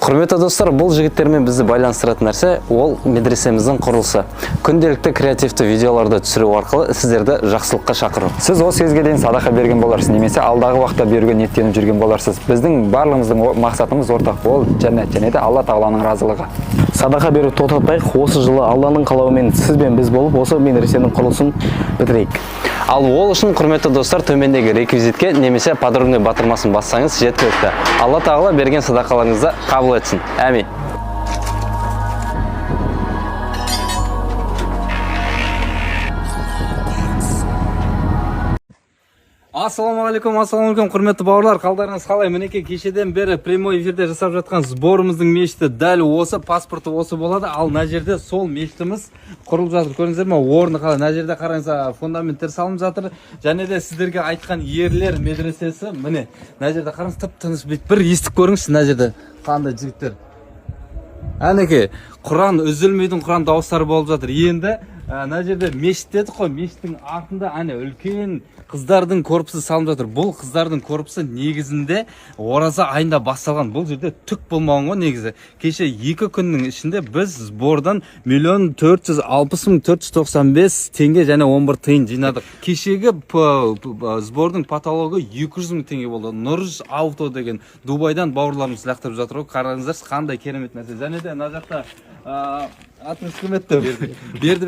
Құрметті достар, бұл жігіттермен бізді байланыстыратын нәрсе ол медресеміздің құрылысы. Күнделікті креативті видеоларды түсіру арқылы сіздерді жақсылыққа шақыру. Сіз осы кезге дейін садақа берген боларсыз, немесе алдағы уақытта беруге ниеттеніп жүрген боларсыз. Біздің барлығымыздың мақсатымыз ортақ, ол жәннат, және де Алла тағаланың разылығы. Садақа беру тоқтатпайық, осы жылы Алланың қалауымен сіз бен біз болып, осы медресенің құрылысын бітірейік. Ал ол үшін, құрметті достар, төмендегі реквизитке немесе подробный батырмасын бассаңыз жеткілікті. Алла тағала берген садақаларыңызды қабыл етсін. Әмин. Ассалаумағалейкум, құрметті бауырлар, қалдарыңыз қалай? Мінеке кешеден бері прямой эфирде жасап жатқан сборымыздың мешіті дәл осы, паспорты осы болады. Ал мына жерде сол мешітіміз құрылып жатыр. Көрдіңіздер ме? Орны қалай? Мына жерде қараңыздар, фундаменттер салынып жатыр. Және де сіздерге айтқан ерлер медресесі, міне, мына жерде қараңыз, тып-тыныш бір естіп көріңіз, мына жерде қандай жігіттер. Әнеке, Құран үзілмейтін Құран дауыстары болып жатыр. Енді мына жерде мешіт дедік қой, мешіттің артында үлкен қыздардың корпусы салынып жатыр. Бұл қыздардың корпусы негізінде ораза айында басталған. Бұл жерде түк болмаған ғой негізі. Кеше 2 күннің ішінде біз сбордан 1.460.495 теңге және 11 тиын жинадық. Кешегі сбордың потологы 200.000 теңге болды. Нұрж Ауто деген Дубайдан бауырларымыз лақтырып жатыр ғой. Қараңыздар, қандай керемет нәрсе. Және де мына жақта атыңыз кім еді? Берді.